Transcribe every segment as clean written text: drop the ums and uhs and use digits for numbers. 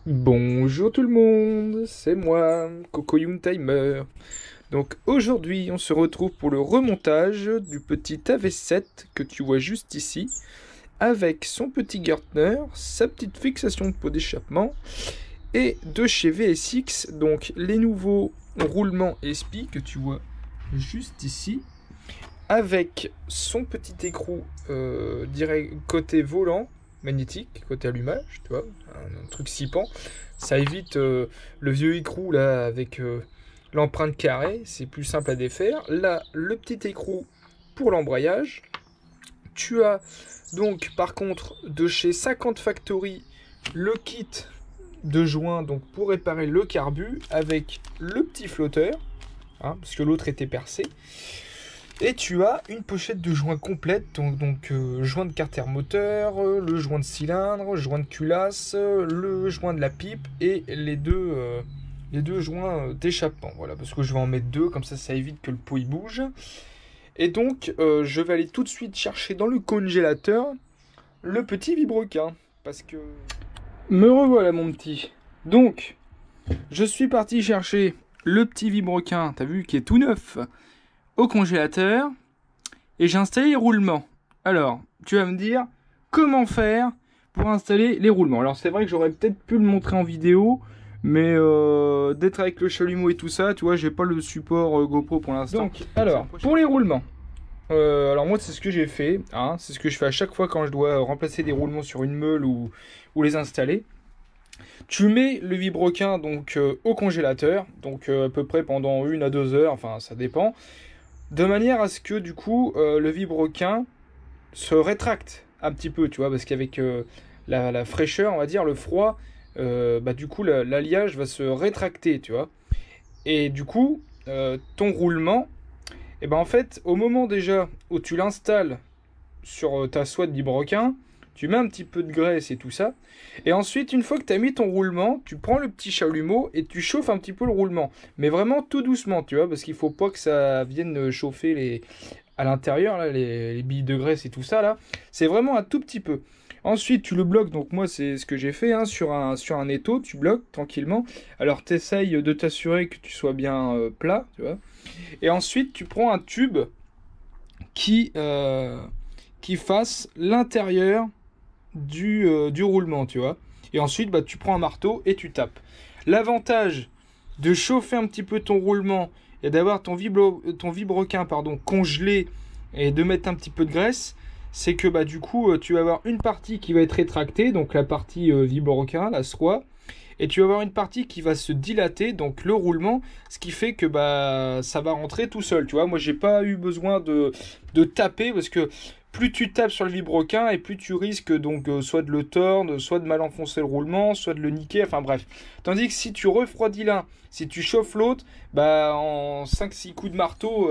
Bonjour tout le monde, c'est moi, Cocoyoon Timer. Donc aujourd'hui, on se retrouve pour le remontage du petit AV7 que tu vois juste ici, avec son petit Gartner, sa petite fixation de pot d'échappement, et de chez VSX, donc les nouveaux roulements SPI que tu vois juste ici, avec son petit écrou direct côté volant magnétique, côté allumage, tu vois, un truc sipant. Ça évite le vieux écrou là avec l'empreinte carrée, c'est plus simple à défaire. Là, le petit écrou pour l'embrayage. Tu as donc par contre de chez 50 Factory le kit de joint donc pour réparer le carbu avec le petit flotteur, hein, parce que l'autre était percé. Et tu as une pochette de joints complète, donc joint de carter moteur, le joint de cylindre, joint de culasse, le joint de la pipe et les deux joints d'échappement. Voilà, parce que je vais en mettre deux, comme ça évite que le pot il bouge. Et donc je vais aller tout de suite chercher dans le congélateur le petit vibroquin. Parce que... Me revoilà mon petit. Donc, je suis parti chercher le petit vibroquin, t'as vu, qui est tout neuf, au congélateur, et j'ai installé les roulements. Alors, tu vas me dire, comment faire pour installer les roulements? Alors c'est vrai que j'aurais peut-être pu le montrer en vidéo, mais d'être avec le chalumeau et tout ça, tu vois, j'ai pas le support GoPro pour l'instant. Donc, alors, pour les roulements, alors moi c'est ce que j'ai fait, hein, c'est ce que je fais à chaque fois quand je dois remplacer des roulements sur une meule ou les installer. Tu mets le vibroquin donc au congélateur, donc à peu près pendant 1 à 2 heures, enfin ça dépend, de manière à ce que du coup le vibroquin se rétracte un petit peu, tu vois, parce qu'avec la fraîcheur, on va dire, le froid, bah du coup l'alliage va se rétracter, tu vois. Et du coup, ton roulement, et ben en fait, au moment déjà où tu l'installes sur ta soie de vibroquin, tu mets un petit peu de graisse et tout ça. Et ensuite, une fois que tu as mis ton roulement, tu prends le petit chalumeau et tu chauffes un petit peu le roulement. Mais vraiment tout doucement, tu vois, parce qu'il faut pas que ça vienne chauffer à l'intérieur, là, les billes de graisse et tout ça, là. C'est vraiment un tout petit peu. Ensuite, tu le bloques. Donc moi, c'est ce que j'ai fait, hein, sur un étau. Tu bloques tranquillement. Alors, tu essayes de t'assurer que tu sois bien plat, tu vois. Et ensuite, tu prends un tube qui, qui fasse l'intérieur du roulement, tu vois. Et ensuite, bah, tu prends un marteau et tu tapes. L'avantage de chauffer un petit peu ton roulement et d'avoir ton vibroquin congelé et de mettre un petit peu de graisse, c'est que bah, du coup, tu vas avoir une partie qui va être rétractée, donc la partie vibroquin, la soie, et tu vas avoir une partie qui va se dilater, donc le roulement, ce qui fait que bah ça va rentrer tout seul, tu vois. Moi, j'ai pas eu besoin de taper parce que plus tu tapes sur le vibroquin et plus tu risques donc soit de le tordre, soit de mal enfoncer le roulement, soit de le niquer, enfin bref. Tandis que si tu refroidis l'un, si tu chauffes l'autre, bah en 5-6 coups de marteau,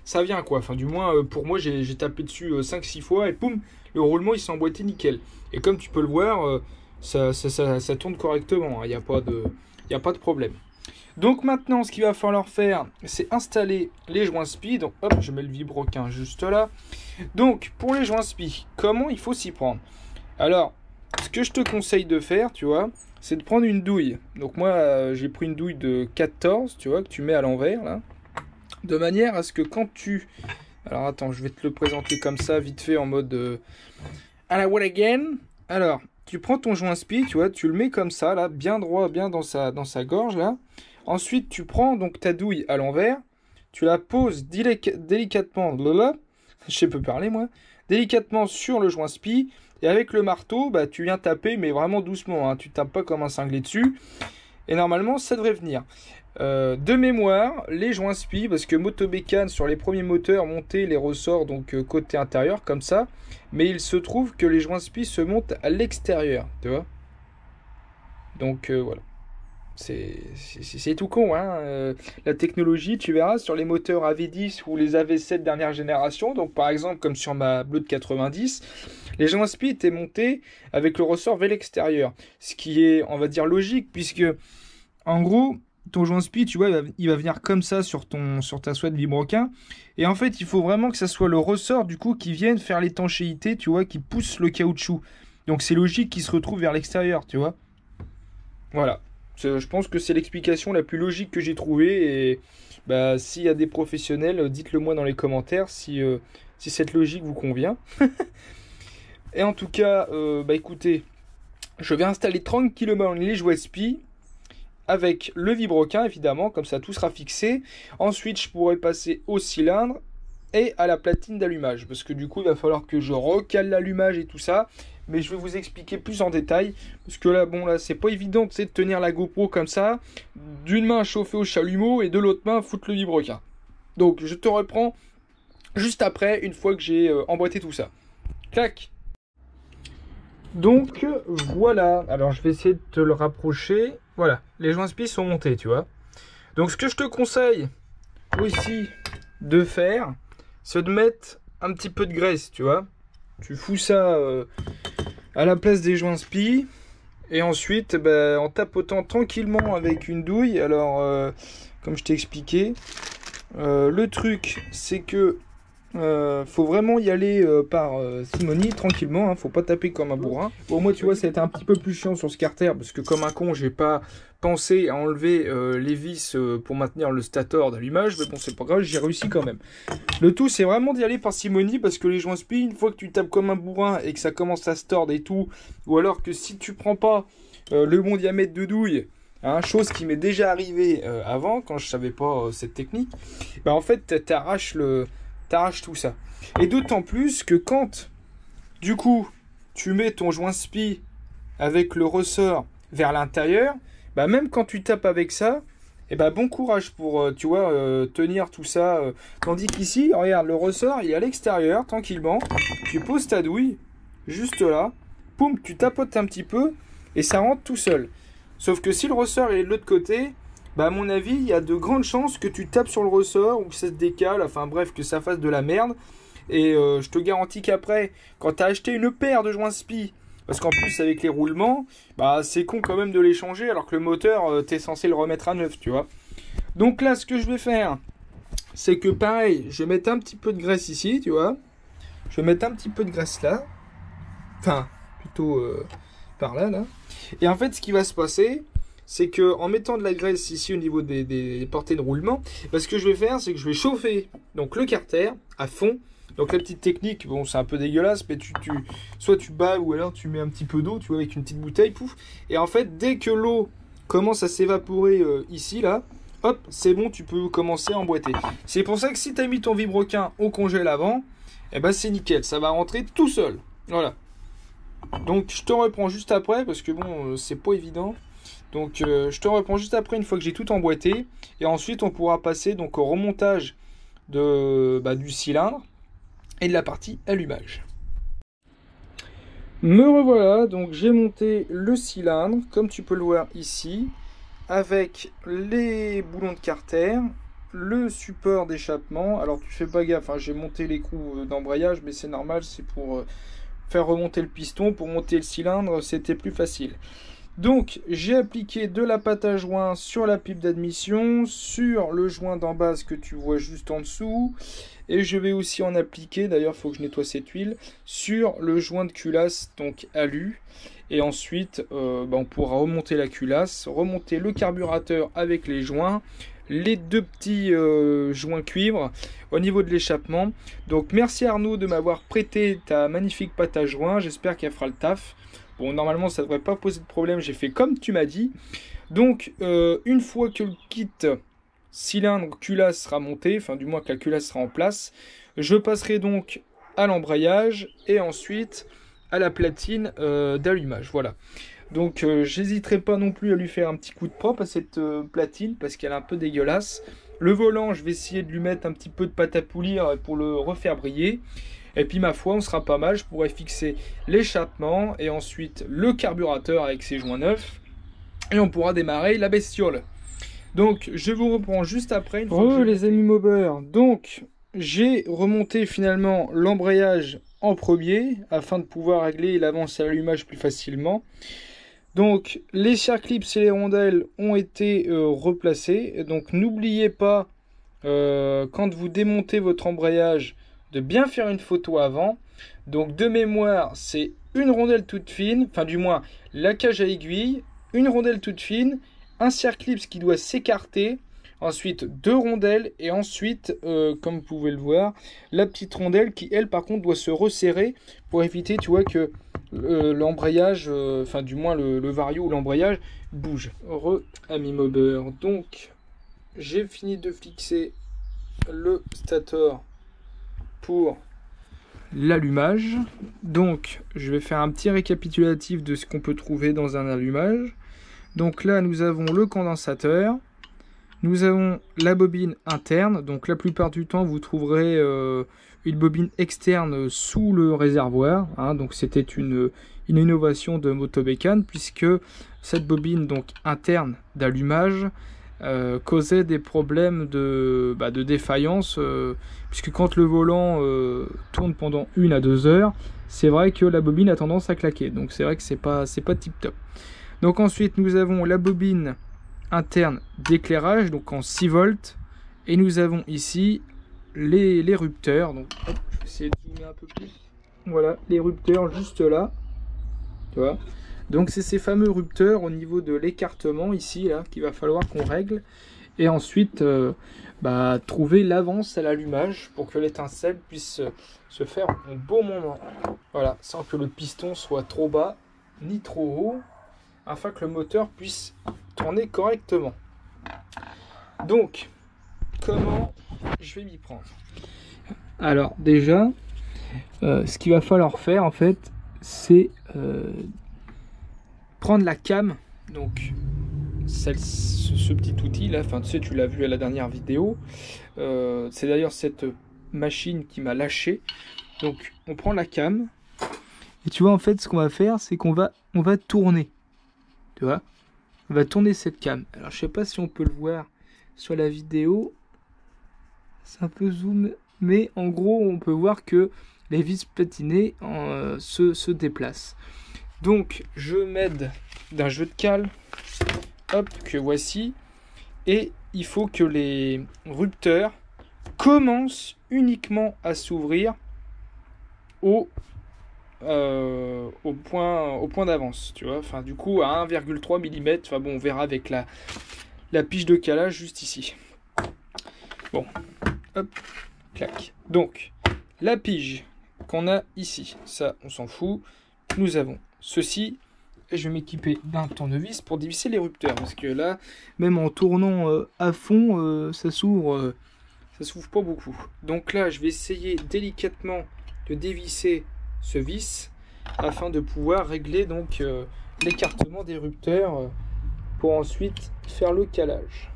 ça vient quoi. Enfin du moins pour moi j'ai tapé dessus 5-6 fois et poum, le roulement il s'est emboîté nickel. Et comme tu peux le voir, ça tourne correctement, il n'y a pas de problème. Donc maintenant, ce qu'il va falloir faire, c'est installer les joints SPI. Donc hop, je mets le vibroquin juste là. Donc pour les joints SPI, comment il faut s'y prendre? Alors, ce que je te conseille de faire, tu vois, c'est de prendre une douille. Donc moi, j'ai pris une douille de 14, tu vois, que tu mets à l'envers là. De manière à ce que quand tu... Alors attends, je vais te le présenter comme ça, vite fait, en mode... à la one again. Alors, tu prends ton joint SPI, tu vois, tu le mets comme ça, là, bien droit, bien dans sa gorge, là. Ensuite, tu prends donc ta douille à l'envers, tu la poses délicatement, blablabla, je sais pas parler moi, délicatement sur le joint SPI, et avec le marteau, bah, tu viens taper, mais vraiment doucement, hein, tu tapes pas comme un cinglé dessus, et normalement, ça devrait venir. De mémoire, les joints SPI, parce que Motobécane sur les premiers moteurs montaient les ressorts donc côté intérieur comme ça, mais il se trouve que les joints SPI se montent à l'extérieur, tu vois. Donc voilà, c'est tout con, hein. La technologie, tu verras sur les moteurs AV10 ou les AV7 dernière génération, donc par exemple comme sur ma Bleu de 90, les joints SPI étaient montés avec le ressort vers l'extérieur, ce qui est, on va dire, logique puisque en gros, ton joint SPI, tu vois, il va venir comme ça sur ta soie de vibroquin. Et en fait, il faut vraiment que ça soit le ressort, du coup, qui vienne faire l'étanchéité, tu vois, qui pousse le caoutchouc. Donc c'est logique qu'il se retrouve vers l'extérieur, tu vois. Voilà. Je pense que c'est l'explication la plus logique que j'ai trouvée. Et bah, s'il y a des professionnels, dites-le moi dans les commentaires si cette logique vous convient. Et en tout cas, bah écoutez, je vais installer tranquillement les jouets SPI avec le vibroquin évidemment, comme ça tout sera fixé. Ensuite, je pourrai passer au cylindre et à la platine d'allumage, parce que du coup, il va falloir que je recale l'allumage et tout ça. Mais je vais vous expliquer plus en détail, parce que là, bon, là, c'est pas évident, de tenir la GoPro comme ça, d'une main chauffer au chalumeau et de l'autre main foutre le vibroquin. Donc, je te reprends juste après, une fois que j'ai emboîté tout ça. Clac. Donc voilà, alors je vais essayer de te le rapprocher. Voilà, les joints SPI sont montés, tu vois. Donc ce que je te conseille aussi de faire, c'est de mettre un petit peu de graisse, tu vois. Tu fous ça à la place des joints SPI. Et ensuite, bah, en tapotant tranquillement avec une douille. Alors, comme je t'ai expliqué, le truc, c'est que faut vraiment y aller par simonie, tranquillement, hein, faut pas taper comme un bourrin. Bon, moi, tu vois, ça a été un petit peu plus chiant sur ce carter, parce que comme un con, j'ai pas pensé à enlever les vis pour maintenir le stator d'allumage, mais bon, c'est pas grave, j'ai réussi quand même. Le tout, c'est vraiment d'y aller par simonie, parce que les joints SPI, une fois que tu tapes comme un bourrin et que ça commence à se tordre et tout, ou alors que si tu prends pas le bon diamètre de douille, hein, chose qui m'est déjà arrivée avant, quand je savais pas cette technique, bah en fait, t'arraches tout ça. Et d'autant plus que quand, du coup, tu mets ton joint SPI avec le ressort vers l'intérieur, bah même quand tu tapes avec ça, et bah bon courage pour, tu vois, tenir tout ça. Tandis qu'ici, regarde, le ressort, il est à l'extérieur, tranquillement. Tu poses ta douille, juste là, poum, tu tapotes un petit peu, et ça rentre tout seul. Sauf que si le ressort est de l'autre côté, bah à mon avis, il y a de grandes chances que tu tapes sur le ressort ou que ça se décale, enfin bref, que ça fasse de la merde. Et je te garantis qu'après, quand tu as acheté une paire de joints SPI, parce qu'en plus avec les roulements, bah c'est con quand même de les changer alors que le moteur, tu es censé le remettre à neuf, tu vois. Donc là, ce que je vais faire, c'est que pareil, je vais mettre un petit peu de graisse ici, tu vois. Je vais mettre un petit peu de graisse là. Enfin, plutôt par là, là. Et en fait, ce qui va se passer, c'est que en mettant de la graisse ici au niveau des portées de roulement, bah, ce que je vais faire, c'est que je vais chauffer donc le carter à fond. Donc la petite technique, bon c'est un peu dégueulasse, mais soit tu bats ou alors tu mets un petit peu d'eau, tu vois, avec une petite bouteille, pouf. Et en fait, dès que l'eau commence à s'évaporer ici, là, hop, c'est bon, tu peux commencer à emboîter. C'est pour ça que si tu as mis ton vibroquin au congèle avant, eh ben c'est nickel, ça va rentrer tout seul. Voilà. Donc je te reprends juste après, parce que bon, c'est pas évident. Donc je te reprends juste après une fois que j'ai tout emboîté. Et ensuite on pourra passer donc au remontage du cylindre et de la partie allumage. Me revoilà, donc j'ai monté le cylindre, comme tu peux le voir ici, avec les boulons de carter, le support d'échappement. Alors tu fais pas gaffe, hein, j'ai monté l'écrou d'embrayage, mais c'est normal, c'est pour faire remonter le piston. Pour monter le cylindre, c'était plus facile. Donc j'ai appliqué de la pâte à joint sur la pipe d'admission, sur le joint d'en base que tu vois juste en dessous, et je vais aussi en appliquer, d'ailleurs il faut que je nettoie cette huile, sur le joint de culasse, donc alu. Et ensuite on pourra remonter la culasse, remonter le carburateur avec les joints, les deux petits joints cuivre au niveau de l'échappement. Donc merci Arnaud de m'avoir prêté ta magnifique pâte à joint, j'espère qu'elle fera le taf. Bon, normalement, ça ne devrait pas poser de problème. J'ai fait comme tu m'as dit. Donc, une fois que le kit cylindre culasse sera monté, enfin du moins que la culasse sera en place, je passerai donc à l'embrayage et ensuite à la platine d'allumage. Voilà. Donc, j'hésiterai pas non plus à lui faire un petit coup de propre à cette platine parce qu'elle est un peu dégueulasse. Le volant, je vais essayer de lui mettre un petit peu de pâte à poulir pour le refaire briller. Et puis ma foi, on sera pas mal. Je pourrais fixer l'échappement et ensuite le carburateur avec ses joints neufs. Et on pourra démarrer la bestiole. Donc je vous reprends juste après. Les amis mobbers. Donc j'ai remonté finalement l'embrayage en premier afin de pouvoir régler l'avance à l'allumage plus facilement. Donc les circlips et les rondelles ont été replacés. Donc n'oubliez pas quand vous démontez votre embrayage de bien faire une photo avant. Donc de mémoire, c'est une rondelle toute fine, enfin du moins la cage à aiguille, une rondelle toute fine, un circlips qui doit s'écarter, ensuite 2 rondelles, et ensuite, comme vous pouvez le voir, la petite rondelle qui, elle, par contre, doit se resserrer pour éviter, tu vois, que l'embrayage, enfin, du moins le vario ou l'embrayage bouge. Heureux, ami mobber. Donc, j'ai fini de fixer le stator pour l'allumage. Donc, je vais faire un petit récapitulatif de ce qu'on peut trouver dans un allumage. Donc là, nous avons le condensateur. Nous avons la bobine interne, donc la plupart du temps vous trouverez une bobine externe sous le réservoir, hein, donc c'était une innovation de Motobécane puisque cette bobine donc interne d'allumage causait des problèmes de défaillance, puisque quand le volant tourne pendant 1 à 2 heures, c'est vrai que la bobine a tendance à claquer, donc c'est vrai que c'est pas tip top. Donc ensuite nous avons la bobine interne d'éclairage, donc en 6 volts, et nous avons ici les rupteurs. Donc hop, je vais essayer de zoomer un peu plus. Voilà, les rupteurs juste là, tu vois. Donc c'est ces fameux rupteurs au niveau de l'écartement ici là qu'il va falloir qu'on règle, et ensuite trouver l'avance à l'allumage pour que l'étincelle puisse se faire au bon moment. Voilà, sans que le piston soit trop bas ni trop haut, afin que le moteur puisse tourner correctement. Donc, comment je vais m'y prendre? Alors déjà, ce qu'il va falloir faire en fait, c'est prendre la cam, donc ce petit outil là, enfin tu sais, tu l'as vu à la dernière vidéo, c'est d'ailleurs cette machine qui m'a lâché. Donc on prend la cam, et tu vois en fait ce qu'on va faire, c'est qu'on va tourner, tu vois. On va tourner cette cam. Alors je sais pas si on peut le voir sur la vidéo, c'est un peu zoom, mais en gros on peut voir que les vis platinées se déplacent. Donc je m'aide d'un jeu de cale, hop, que voici, et il faut que les rupteurs commencent uniquement à s'ouvrir au point d'avance, tu vois, enfin du coup à 1,3 mm, enfin bon, on verra avec la pige de calage juste ici. Bon, hop, clac. Donc la pige qu'on a ici, ça on s'en fout. Nous avons ceci, et je vais m'équiper d'un tournevis pour dévisser les rupteurs, parce que là, même en tournant à fond, ça s'ouvre pas beaucoup. Donc là, je vais essayer délicatement de dévisser ce vis afin de pouvoir régler donc l'écartement des rupteurs pour ensuite faire le calage.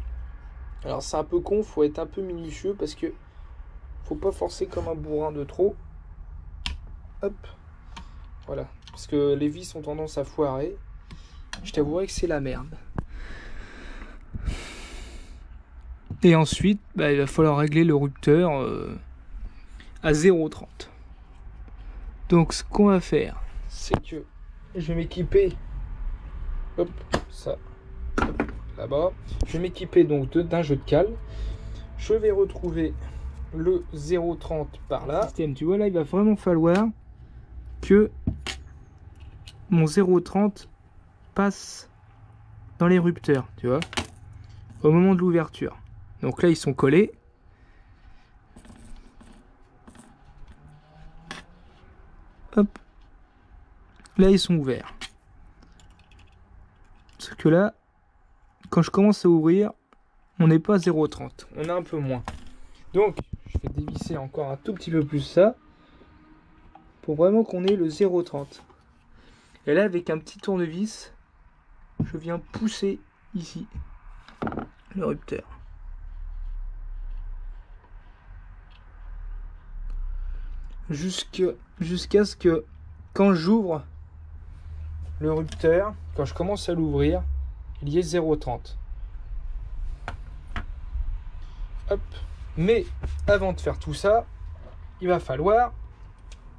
Alors c'est un peu con, faut être un peu minutieux parce que faut pas forcer comme un bourrin de trop. Hop, voilà, parce que les vis ont tendance à foirer. Je t'avouerai que c'est la merde. Et ensuite, il va falloir régler le rupteur à 0,30. Donc ce qu'on va faire, c'est que je vais m'équiper, hop, ça, hop, là-bas. Je vais m'équiper donc d'un jeu de cale. Je vais retrouver le 0,30 par là. Système, tu vois, là il va vraiment falloir que mon 0,30 passe dans les rupteurs, tu vois, au moment de l'ouverture. Donc là ils sont collés. Hop, là ils sont ouverts. Parce que là, quand je commence à ouvrir, on n'est pas à 0,30, on a un peu moins. Donc je vais dévisser encore un tout petit peu plus ça, pour vraiment qu'on ait le 0,30. Et là avec un petit tournevis, je viens pousser ici le rupteur. Jusqu'à ce que quand j'ouvre le rupteur, quand je commence à l'ouvrir, il y ait 0,30. Hop. Mais avant de faire tout ça, il va falloir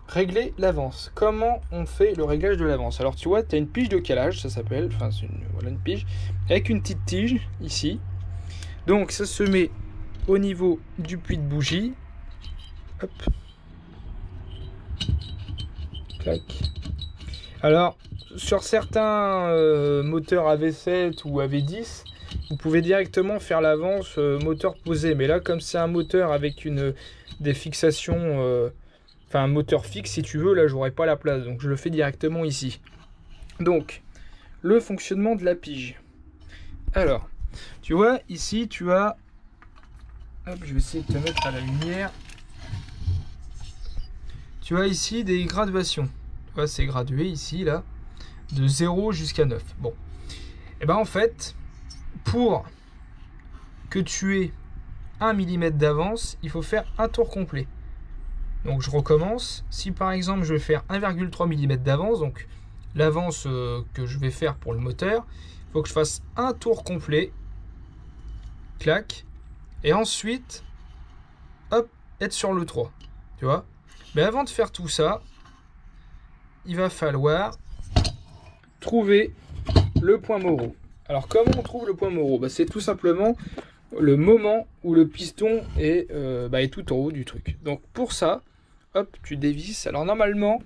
régler l'avance. Comment on fait le réglage de l'avance? Alors tu vois, tu as une pige de calage, ça s'appelle, enfin c'est une pige, avec une petite tige ici. Donc ça se met au niveau du puits de bougie. Hop. Clac. Alors, sur certains moteurs AV7 ou AV10, vous pouvez directement faire l'avance moteur posé. Mais là, comme c'est un moteur avec des fixations, enfin un moteur fixe si tu veux, là j'aurais pas la place. Donc je le fais directement ici. Donc, le fonctionnement de la pige. Alors, tu vois, ici tu as... Hop, je vais essayer de te mettre à la lumière. Tu as ici des graduations. Tu vois, c'est gradué ici, là, de 0 jusqu'à 9. Bon. Et ben en fait, pour que tu aies 1 mm d'avance, il faut faire un tour complet. Donc je recommence. Si par exemple je vais faire 1,3 mm d'avance, donc l'avance que je vais faire pour le moteur, il faut que je fasse un tour complet. Clac. Et ensuite, hop, être sur le 3. Tu vois? Mais avant de faire tout ça, il va falloir trouver le point Moreau. Alors comment on trouve le point Moreau? Bah, c'est tout simplement le moment où le piston est tout en haut du truc. Donc pour ça, hop, tu dévisses. Alors normalement,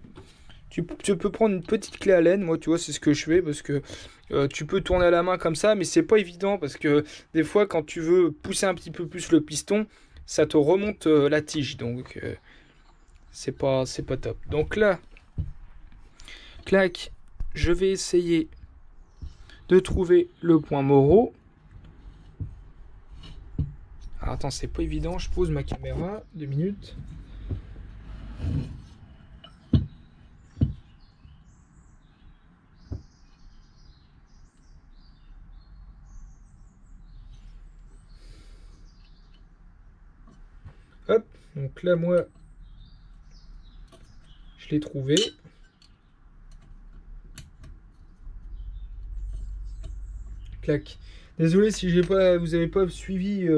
tu peux prendre une petite clé Allen. Moi, tu vois, c'est ce que je fais parce que tu peux tourner à la main comme ça, mais c'est pas évident parce que des fois, quand tu veux pousser un petit peu plus le piston, ça te remonte la tige. Donc c'est pas top. Donc là, clac, je vais essayer de trouver le point Moreau. Alors attends, c'est pas évident. Je pose ma caméra. 2 minutes. Hop, donc là, moi, je l'ai trouvé. Clac. Désolé si vous n'avez pas suivi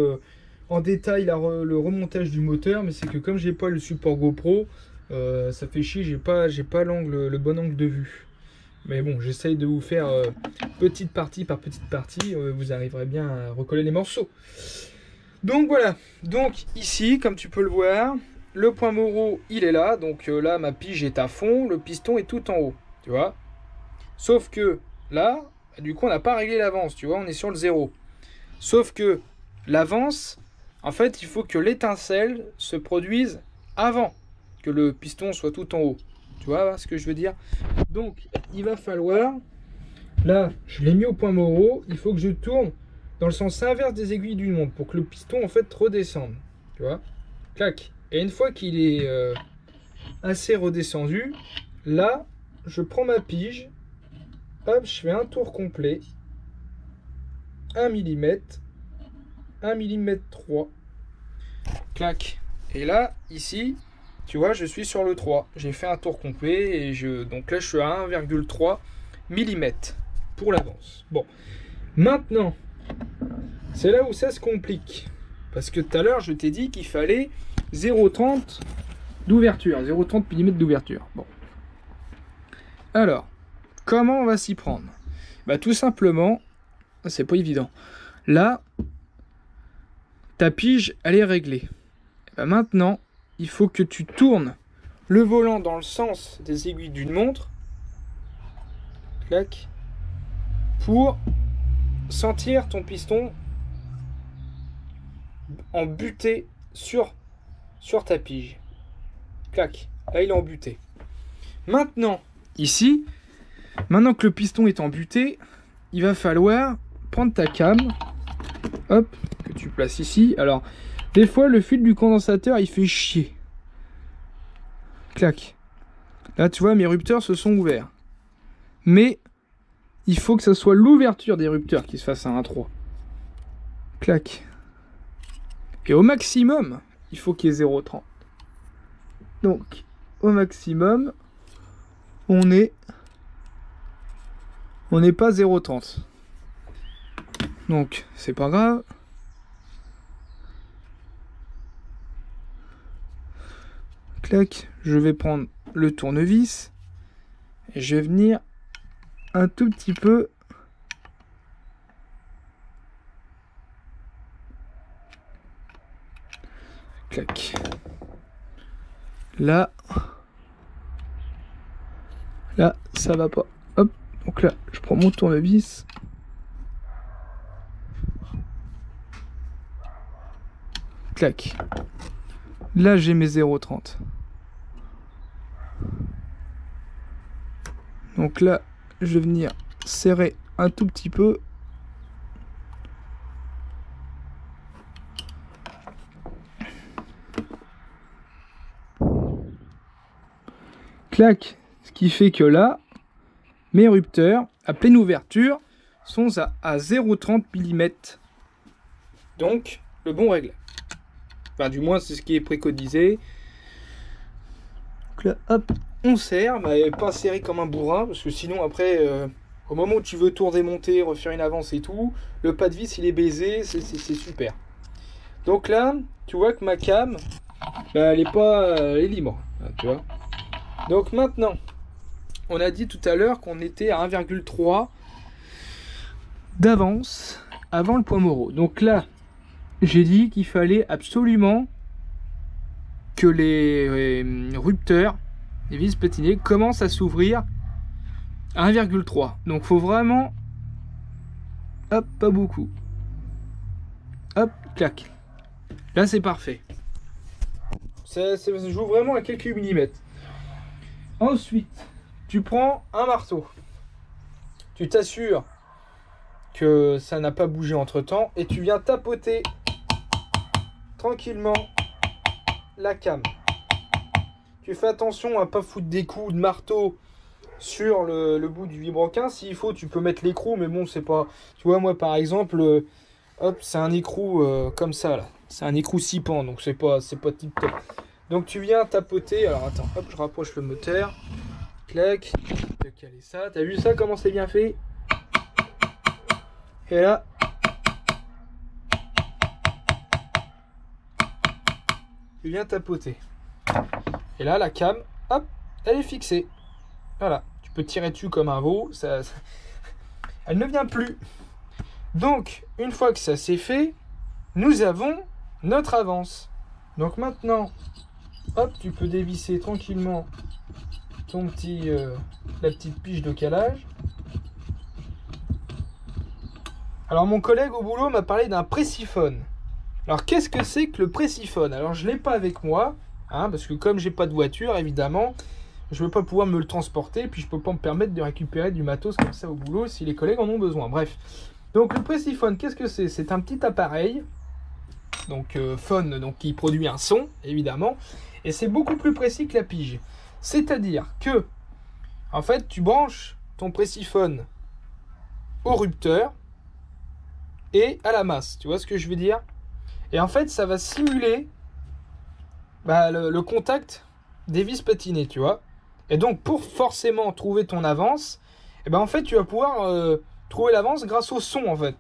en détail le remontage du moteur, mais c'est que comme j'ai pas le support GoPro, ça fait chier, j'ai pas le bon angle de vue. Mais bon, j'essaye de vous faire petite partie par petite partie, vous arriverez bien à recoller les morceaux. Donc voilà, donc ici, comme tu peux le voir, le point Moreau, il est là. Donc là, ma pige est à fond, le piston est tout en haut, tu vois. Sauf que là, du coup, on n'a pas réglé l'avance, tu vois, on est sur le 0. Sauf que l'avance, en fait, il faut que l'étincelle se produise avant que le piston soit tout en haut. Tu vois ce que je veux dire? Donc, il va falloir, là, je l'ai mis au point Moreau, il faut que je tourne dans le sens inverse des aiguilles d'une montre pour que le piston, en fait, redescende. Tu vois? Clac. Et une fois qu'il est assez redescendu, là, je prends ma pige. Hop, je fais un tour complet. 1 mm. 1 mm 3. Clac. Et là, ici, tu vois, je suis sur le 3. J'ai fait un tour complet. Donc là, je suis à 1,3 mm pour l'avance. Bon. Maintenant, c'est là où ça se complique. Parce que tout à l'heure, je t'ai dit qu'il fallait 0,30 d'ouverture. 0,30 mm d'ouverture. Bon. Alors, comment on va s'y prendre? Bah tout simplement, c'est pas évident. Là, ta pige, elle est réglée. Bah maintenant, il faut que tu tournes le volant dans le sens des aiguilles d'une montre. Clac. Pour sentir ton piston en butée sur ta pige. Clac. Là, il est en butée. Maintenant, ici, maintenant que le piston est en butée, il va falloir prendre ta cam, hop, que tu places ici. Alors, des fois, le fil du condensateur, il fait chier. Clac. Là, tu vois, mes rupteurs se sont ouverts. Mais, il faut que ce soit l'ouverture des rupteurs qui se fasse à 1,3. Clac. Et au maximum, il faut qu'il y ait 0,30. Donc, au maximum, on n'est pas 0,30. Donc, c'est pas grave. Clac, je vais prendre le tournevis et je vais venir un tout petit peu clac. Là, ça va pas. Hop. Donc là, je prends mon tournevis. Clac. Là, j'ai mes 0,30. Donc là, je vais venir serrer un tout petit peu. Clac. Ce qui fait que là, mes rupteurs à pleine ouverture sont à 0,30 mm. Donc, le bon réglage. Enfin, du moins, c'est ce qui est préconisé. Donc là, hop, on serre, mais pas serré comme un bourrin, parce que sinon, après, au moment où tu veux tout redémonter, refaire une avance et tout, le pas de vis, il est baisé, c'est super. Donc là, tu vois que ma cam, bah, elle est libre, tu vois. Donc maintenant, on a dit tout à l'heure qu'on était à 1,3 d'avance avant le point Moreau. Donc là, j'ai dit qu'il fallait absolument que les rupteurs, les vis patinées, commencent à s'ouvrir à 1,3. Donc faut vraiment, hop, pas beaucoup. Hop, clac. Là c'est parfait. Ça joue vraiment à quelques millimètres. Ensuite, tu prends un marteau. Tu t'assures que ça n'a pas bougé entre temps et tu viens tapoter tranquillement la cam. Tu fais attention à pas foutre des coups de marteau sur le bout du vibroquin. S'il faut, tu peux mettre l'écrou, mais bon, c'est pas. Tu vois, moi par exemple, hop, c'est un écrou comme ça là. C'est un écrou 6 pans, donc c'est pas tip top. Donc tu viens tapoter. Alors attends, hop, je rapproche le moteur. Clac. De caler ça. T'as vu ça comment c'est bien fait? Et là. Tu viens tapoter. Et là, la cam, hop, elle est fixée. Voilà. Tu peux tirer dessus comme un veau. Elle ne vient plus. Donc, une fois que ça c'est fait, nous avons notre avance. Donc maintenant, hop, tu peux dévisser tranquillement la petite pige de calage. Alors, mon collègue au boulot m'a parlé d'un pressiphone. Alors, qu'est-ce que c'est que le pressiphone? Alors, je ne l'ai pas avec moi, hein, parce que comme j'ai pas de voiture, évidemment, je ne veux pas pouvoir me le transporter, puis je ne peux pas me permettre de récupérer du matos comme ça au boulot si les collègues en ont besoin. Bref. Donc, le pressiphone, qu'est-ce que c'est? C'est un petit appareil, donc phone, donc qui produit un son, évidemment, et c'est beaucoup plus précis que la pige. C'est-à-dire que, en fait, tu branches ton pressiphone au rupteur et à la masse. Tu vois ce que je veux dire? Et en fait, ça va simuler le contact des vis patinées, tu vois. Et donc, pour forcément trouver ton avance, en fait, tu vas pouvoir trouver l'avance grâce au son, en fait.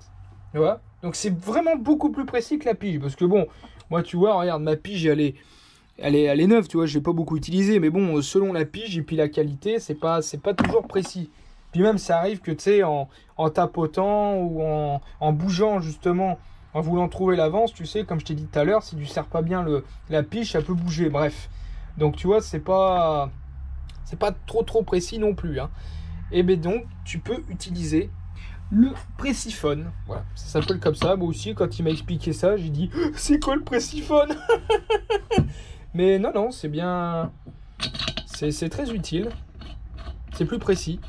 Tu vois. Donc, c'est vraiment beaucoup plus précis que la pige. Parce que bon, moi, tu vois, regarde, ma pige, elle est neuve, tu vois. Je l'ai pas beaucoup utilisée. Mais bon, selon la pige et puis la qualité, c'est pas toujours précis. Puis même, ça arrive que, tu sais, en tapotant ou en bougeant, justement, en voulant trouver l'avance, tu sais, comme je t'ai dit tout à l'heure, si tu ne serres pas bien la pige, ça peut bouger, bref. Donc, tu vois, c'est pas trop précis non plus, hein. Et bien donc, tu peux utiliser le pressiphone. Voilà, ça s'appelle comme ça. Moi aussi, quand il m'a expliqué ça, j'ai dit, c'est quoi le pressiphone? Mais non, c'est bien... C'est très utile. C'est plus précis.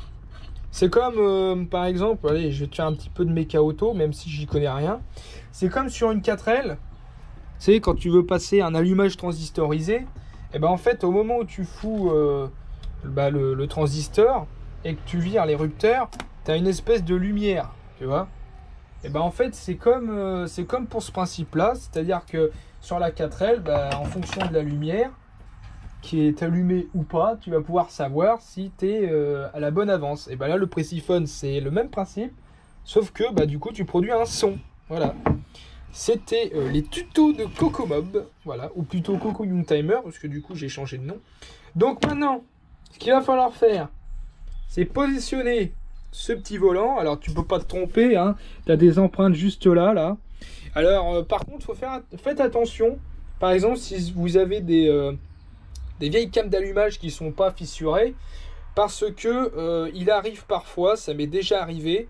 C'est comme, par exemple, allez, je vais te faire un petit peu de méca auto, même si j'y connais rien. C'est comme sur une 4L, tu sais, quand tu veux passer un allumage transistorisé, et en fait, au moment où tu fous le transistor et que tu vires les rupteurs, tu as une espèce de lumière, tu vois. Et en fait, c'est comme pour ce principe-là, c'est-à-dire que sur la 4L, en fonction de la lumière, qui est allumé ou pas, tu vas pouvoir savoir si tu es à la bonne avance. Et là, le pressiphone, c'est le même principe, sauf que du coup, tu produis un son. Voilà. C'était les tutos de Cocomob, voilà, ou plutôt Coco Young Timer, parce que du coup, j'ai changé de nom. Donc maintenant, ce qu'il va falloir faire, c'est positionner ce petit volant. Alors, tu peux pas te tromper, hein. Tu as des empreintes juste là. Alors, par contre, faites attention. Par exemple, si vous avez des vieilles cames d'allumage qui sont pas fissurées, parce que il arrive parfois, ça m'est déjà arrivé,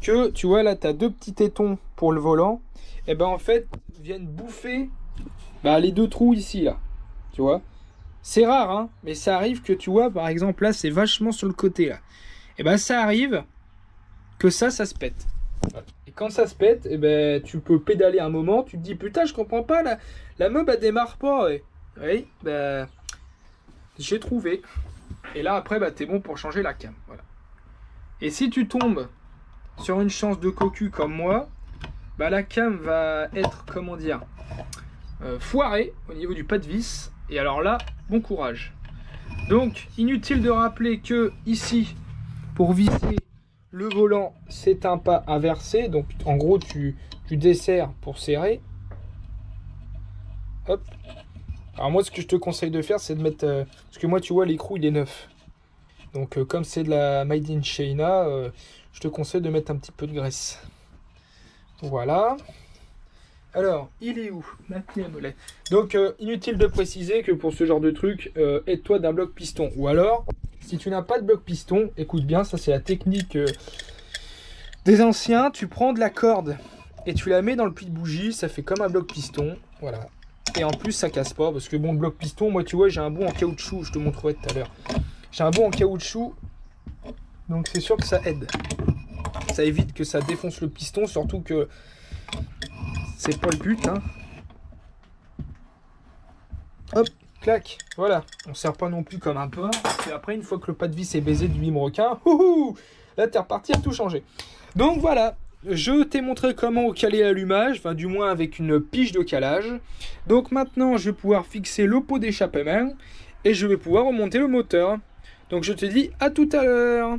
que tu vois là, tu as deux petits tétons pour le volant, et ben en fait, viennent bouffer les deux trous ici, là, tu vois. C'est rare, hein, mais ça arrive que tu vois, par exemple, là, c'est vachement sur le côté, là. Et ben ça arrive que ça se pète. Et quand ça se pète, et ben tu peux pédaler un moment, tu te dis putain, je comprends pas, la mob elle démarre pas. Ouais. Oui, ben j'ai trouvé. Et là après, t'es bon pour changer la cam. Voilà. Et si tu tombes sur une chance de cocu comme moi, la cam va être, comment dire, foirée au niveau du pas de vis. Et alors là, bon courage. Donc, inutile de rappeler que ici, pour visser le volant, c'est un pas inversé. Donc, en gros, tu desserres pour serrer. Hop. Alors moi, ce que je te conseille de faire, c'est de mettre... parce que moi, tu vois, l'écrou, il est neuf. Donc, comme c'est de la Made in China, je te conseille de mettre un petit peu de graisse. Voilà. Alors, il est où? Donc, inutile de préciser que pour ce genre de truc, aide-toi d'un bloc piston. Ou alors, si tu n'as pas de bloc piston, écoute bien, ça c'est la technique des anciens. Tu prends de la corde et tu la mets dans le puits de bougie, ça fait comme un bloc piston. Voilà. Et en plus, ça casse pas, parce que bon, le bloc piston, moi tu vois, j'ai un bout en caoutchouc, je te montrerai tout à l'heure. J'ai un bout en caoutchouc, donc c'est sûr que ça aide. Ça évite que ça défonce le piston, surtout que c'est pas le but, hein. Hop, clac, voilà. On sert pas non plus comme un pain. Et après, une fois que le pas de vis est baisé du bim requin, là t'es reparti à tout changer. Donc voilà, je t'ai montré comment caler l'allumage, enfin du moins avec une pige de calage. Donc maintenant, je vais pouvoir fixer le pot d'échappement et je vais pouvoir remonter le moteur. Donc je te dis à tout à l'heure.